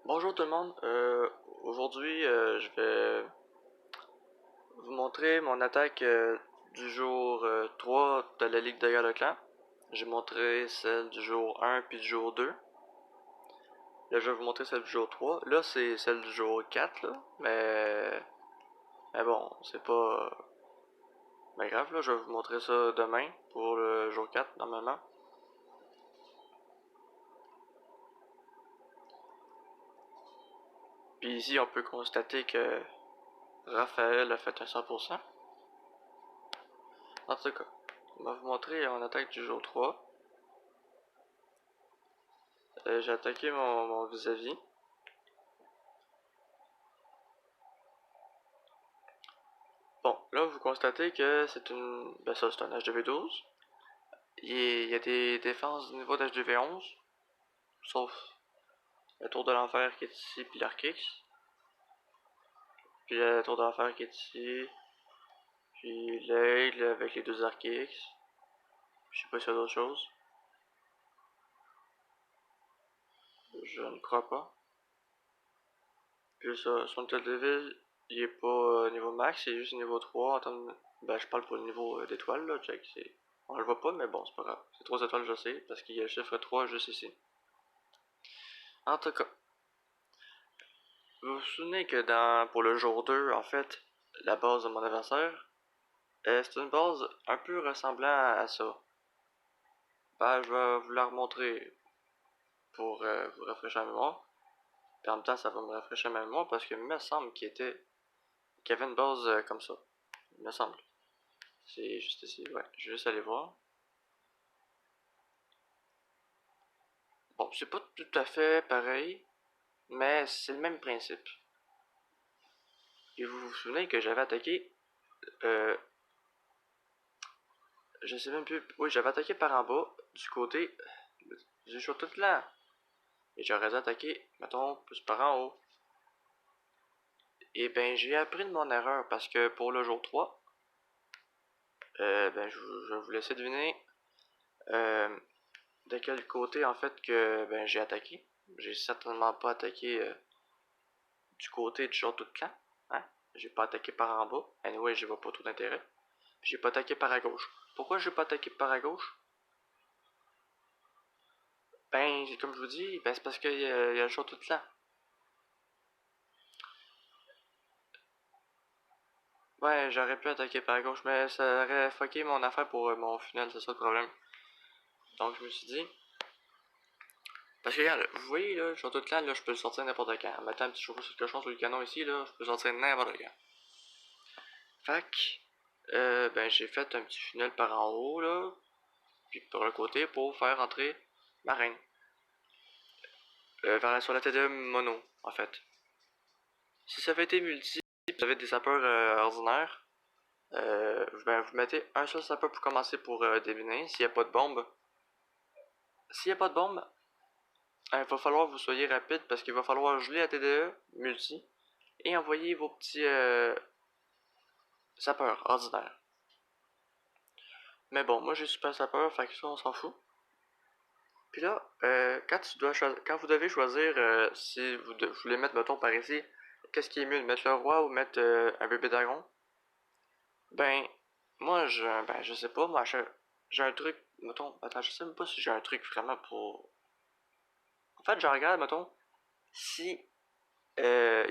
Bonjour tout le monde, aujourd'hui je vais vous montrer mon attaque du jour 3 de la Ligue de Guerre de Clan. J'ai montré celle du jour 1 puis du jour 2. Là je vais vous montrer celle du jour 3. Là c'est celle du jour 4 là, mais bon, c'est pas grave là, je vais vous montrer ça demain pour le jour 4 normalement. Puis ici on peut constater que Raphaël a fait un 100%. En tout cas, on va vous montrer mon attaque du jour 3. J'ai attaqué mon vis-à-vis. Bon, là vous constatez que c'est une. Ben ça c'est un HDV12. Il y a des défenses du niveau d'HDV11. Sauf la tour de l'enfer qui est ici, puis l'Archix. Puis la tour de l'enfer qui est ici. Puis l'aigle avec les deux Archix. Je sais pas s'il y a d'autres choses. Je ne crois pas. Puis ça, son tel de ville, il est pas niveau max, il est juste niveau 3 en termes de... Ben je parle pour le niveau d'étoile là, check, c'est... On le voit pas, mais bon, c'est pas grave. C'est 3 étoiles, je sais, parce qu'il y a le chiffre 3 juste ici. En tout cas, vous vous souvenez que pour le jour 2, en fait, la base de mon adversaire, c'est une base un peu ressemblant à ça. Ben, je vais vous la remontrer pour vous rafraîchir la mémoire. Puis en même temps, ça va me rafraîchir ma mémoire parce que il me semble qu'il y avait une base comme ça. Il me semble. C'est juste ici, ouais. Je vais juste aller voir. Bon, c'est pas tout à fait pareil, mais c'est le même principe. Et vous vous souvenez que j'avais attaqué euh, je sais même plus. Oui, j'avais attaqué par en bas, du côté du château de là. Et j'aurais dû attaquer, mettons, plus par en haut. Et ben, j'ai appris de mon erreur parce que pour le jour 3, ben, je vais vous laisser deviner euh, de quel côté, en fait, que ben, j'ai attaqué. J'ai certainement pas attaqué du côté du château de clan. Hein? J'ai pas attaqué par en bas. Anyway, j'y vois pas trop d'intérêt. J'ai pas attaqué par à gauche. Pourquoi j'ai pas attaqué par à gauche? Ben, comme je vous dis, ben, c'est parce qu'il y a le château de clan. Ouais, j'aurais pu attaquer par gauche, mais ça aurait fucké mon affaire pour mon funnel, c'est ça le problème. Donc je me suis dit. Parce que regarde, vous voyez là, le château de clan, là, je peux le sortir n'importe quand. En mettant un petit chauffe-eau sur le cochon sur le canon ici, là, je peux le sortir n'importe quand. Fac, ben j'ai fait un petit funnel par en haut, là, puis par le côté pour faire entrer ma reine. Sur la TDE mono, en fait. Si ça avait été multi, vous avez des sapeurs ordinaires, ben vous mettez un seul sapeur pour commencer pour déminer, s'il n'y a pas de bombe. S'il n'y a pas de bombe, il va falloir que vous soyez rapide parce qu'il va falloir geler la TDE multi et envoyer vos petits sapeurs ordinaires. Mais bon, moi j'ai super sapeur, fait que ça on s'en fout. Puis là, quand vous devez choisir si vous voulez mettre, mettons, par ici, qu'est-ce qui est mieux, de mettre le roi ou mettre un bébé dragon? Ben, moi, je sais pas, moi, j'ai un truc, mettons, attends, je sais même pas si j'ai un truc vraiment pour... En fait, je regarde, mettons, si il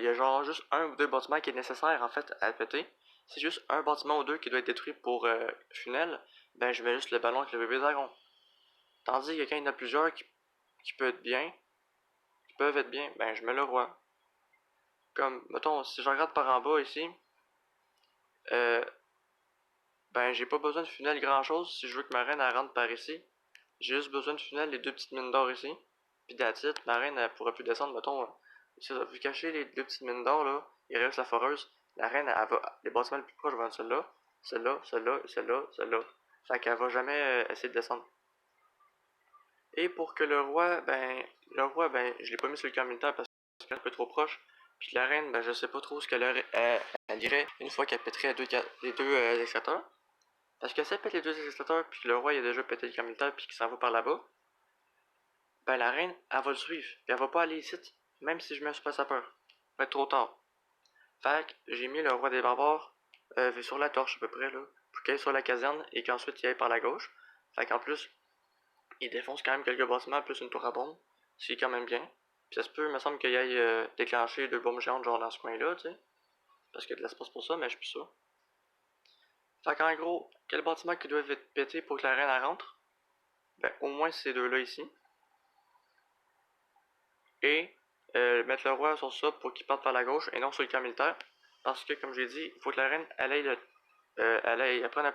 y a genre juste un ou deux bâtiments qui est nécessaire, en fait, à péter. C'est juste un bâtiment ou deux qui doit être détruit pour funnel, ben je mets juste le ballon avec le bébé dragon. Tandis que quand il y en a plusieurs qui peuvent être bien, ben je mets le roi. Comme, mettons, si je regarde par en bas ici, euh, ben j'ai pas besoin de funnel grand chose si je veux que ma reine elle rentre par ici. J'ai juste besoin de funnel les deux petites mines d'or ici. Puis d'attitude, ma reine elle pourrait plus descendre, mettons. Si vous cachez les deux petites mines d'or là, il reste la foreuse. La reine elle va. Les bâtiments les plus proches vont être celle-là, celle-là, celle-là, celle-là, celle-là. Fait qu'elle va jamais essayer de descendre. Et pour que le roi, ben, je l'ai pas mis sur le camp militaire parce qu'elle est un peu trop proche. Puis la reine, ben, je sais pas trop ce elle irait une fois qu'elle pèterait les deux extracteurs. Parce que si elle pète les deux extracteurs, puis que le roi il a déjà pété le camp militaire, puis qu'il s'en va par là-bas, ben la reine, elle va le suivre. Puis elle va pas aller ici. même si je mets un super sapeur. Ça va être trop tard. Fait que j'ai mis le roi des barbares sur la torche à peu près là, pour qu'il aille sur la caserne et qu'ensuite il aille par la gauche. Fait qu'en plus, il défonce quand même quelques bâtiments plus une tour à bombe, ce qui est quand même bien. Puis ça se peut, il me semble qu'il aille déclencher deux bombes géantes genre dans ce coin-là, tu sais. Parce qu'il y a de l'espace pour ça, mais je suis plus sûr. Fait qu'en gros, quel bâtiment qui doit être pété pour que la reine elle rentre? Ben au moins ces deux-là ici. Et mettre le roi sur ça pour qu'il parte par la gauche et non sur le camp militaire. Parce que comme j'ai dit, il faut que la reine elle aille apprendre à...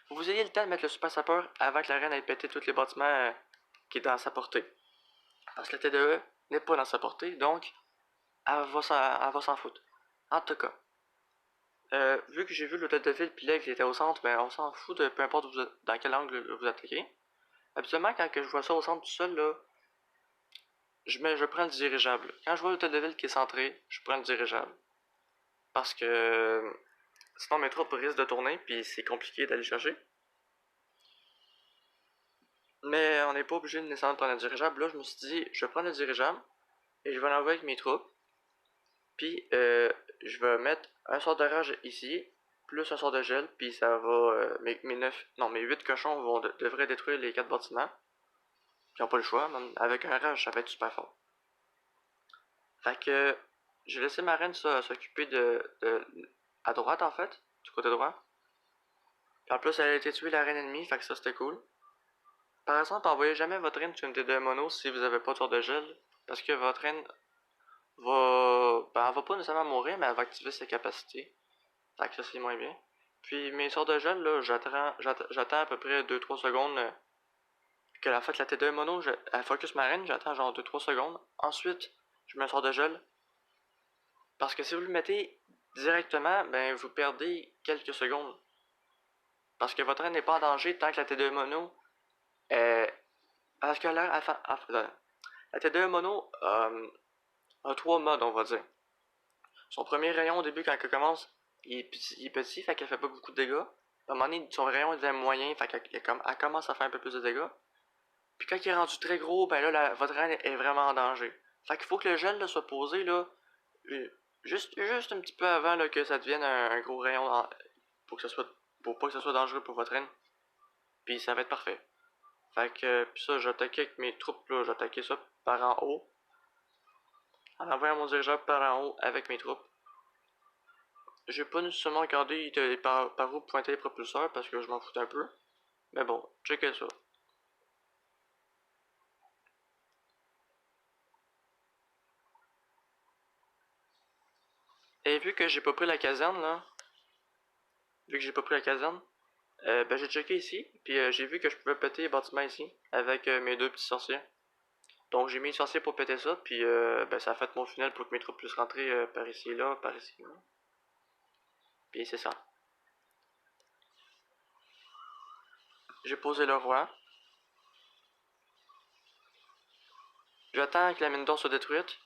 Faut que vous ayez le temps de mettre le super sapeur avant que la reine ait pété tous les bâtiments qui est dans sa portée. Parce que la TDE n'est pas dans sa portée, donc elle va s'en foutre. En tout cas, vu que j'ai vu l'hôtel de ville puis là qu'il était au centre, ben on s'en fout de peu importe dans quel angle vous attaquez. Habituellement, quand que je vois ça au centre tout seul, là, je prends le dirigeable. Quand je vois l'hôtel de ville qui est centré, je prends le dirigeable. Parce que sinon mes troupes risquent de tourner puis c'est compliqué d'aller chercher. Mais on n'est pas obligé de nécessairement prendre le dirigeable. Là, je me suis dit, je vais prendre le dirigeable et je vais l'envoyer avec mes troupes. Puis, je vais mettre un sort de rage ici, plus un sort de gel, puis ça va. mes 8 cochons devraient détruire les 4 bâtiments. Ils n'ont pas le choix, même avec un rage, ça va être super fort. Fait que, j'ai laissé ma reine s'occuper à droite en fait, du côté droit. Puis en plus, elle a été tuée la reine ennemie, fait que ça c'était cool. Par exemple, envoyez jamais votre reine sur une T2 mono si vous avez pas de sort de gel, parce que votre reine elle va pas nécessairement mourir, mais elle va activer ses capacités. Fait que ça c'est moins bien. Puis mes sorts de gel, là, j'attends à peu près 2-3 secondes que la T2 mono, elle focus ma reine, j'attends genre 2-3 secondes. Ensuite, je mets un sort de gel. Parce que si vous le mettez directement, ben vous perdez quelques secondes. Parce que votre reine n'est pas en danger tant que la T2 mono parce que là, la T2 mono a 3 modes, on va dire. Son premier rayon au début, quand elle commence, il est petit, fait qu'elle fait pas beaucoup de dégâts. À un moment donné, son rayon devient moyen, fait qu'elle commence à faire un peu plus de dégâts. Puis quand il est rendu très gros, ben là, votre reine est vraiment en danger. Fait qu'il faut que le gel là, soit posé là, juste un petit peu avant là, que ça devienne un gros rayon pour que ça soit, pour pas que ça soit dangereux pour votre reine. Puis ça va être parfait. Fait que, puis ça, j'attaquais avec mes troupes là, j'attaquais ça par en haut. En envoyant mon dirigeable par en haut avec mes troupes. J'ai pas nécessairement regardé par où pointer les propulseurs parce que je m'en foutais un peu. Mais bon, checkez ça. Et vu que j'ai pas pris la caserne là, ben j'ai checké ici, puis j'ai vu que je pouvais péter les bâtiments ici avec mes deux petits sorciers. Donc j'ai mis le sorcier pour péter ça, puis ben ça a fait mon funnel pour que mes troupes puissent rentrer par ici là, par ici là. Puis c'est ça. J'ai posé le roi. J'attends que la mine d'or soit détruite.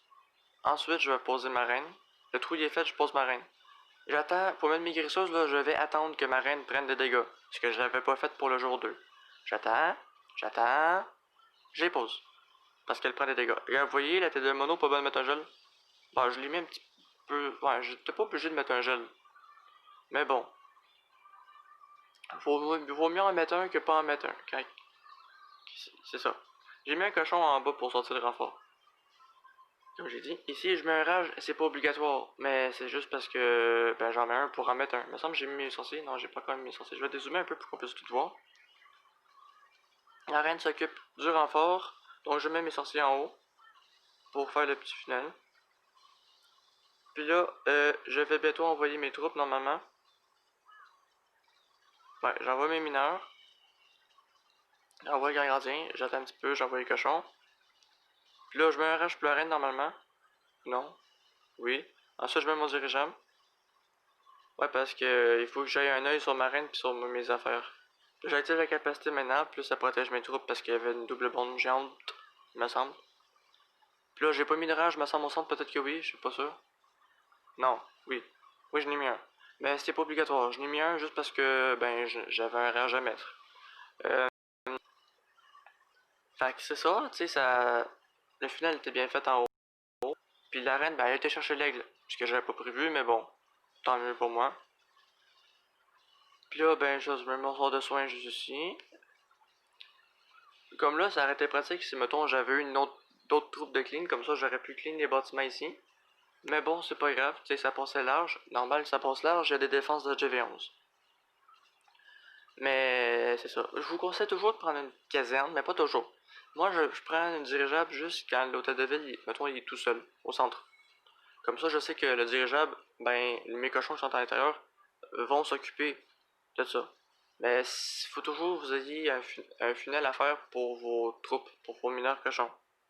Ensuite, je vais poser ma reine. Le trou il est fait, je pose ma reine. J'attends, pour mettre mes guérisseuses, là, je vais attendre que ma reine prenne des dégâts. Ce que je n'avais pas fait pour le jour 2. J'attends, je les pose. Parce qu'elle prend des dégâts. Regarde, vous voyez, la tête de mono, pas besoin de mettre un gel. Bon, je l'ai mis un petit peu. Ouais, j'étais pas obligé de mettre un gel. Mais bon. Vaut mieux en mettre un que pas en mettre un. C'est ça. J'ai mis un cochon en bas pour sortir le renfort. Comme j'ai dit, ici je mets un rage, c'est pas obligatoire, mais c'est juste parce que ben j'en mets un pour en mettre un. Il me semble que j'ai mis mes sorciers, non j'ai pas quand même mis mes sorciers. Je vais dézoomer un peu pour qu'on puisse tout voir. La reine s'occupe du renfort, donc je mets mes sorciers en haut pour faire le petit final. Puis là, je vais bientôt envoyer mes troupes normalement. Ouais, j'envoie mes mineurs. J'envoie le grand gardien, j'attends un petit peu, j'envoie les cochons. Puis là, je mets un rage pour la reine normalement. Non. Oui. Ensuite, je mets mon dirigeable. Ouais, parce que il faut que j'aille un œil sur ma reine puis sur mes affaires. J'active la capacité maintenant, plus ça protège mes troupes parce qu'il y avait une double bombe géante, il me semble. Puis là, j'ai pas mis de rage, me semble au centre, peut-être que oui, je suis pas sûr. Non, oui. Oui, je n'ai mis un. Mais c'était pas obligatoire, je n'ai mis un juste parce que, ben, j'avais un rage à mettre. Euh, fait que c'est ça, tu sais, ça... Le final était bien fait en haut. Puis la reine, ben, elle a été chercher l'aigle, ce que j'avais pas prévu, mais bon, tant mieux pour moi. Puis là, ben, je mets mon sort de soin juste ici. Comme là, ça aurait été pratique si, mettons, j'avais eu d'autres troupes de clean, comme ça j'aurais pu clean les bâtiments ici. Mais bon, c'est pas grave, tu sais, ça passait large. Normal, ça passe large, il y a des défenses de GV11. Mais c'est ça. Je vous conseille toujours de prendre une caserne, mais pas toujours. Moi, je prends une dirigeable juste quand l'hôtel de ville, mettons, il est tout seul, au centre. Comme ça, je sais que le dirigeable, ben, mes cochons qui sont à l'intérieur vont s'occuper de ça. Mais il faut toujours que vous ayez un funnel à faire pour vos troupes, pour vos mineurs cochons.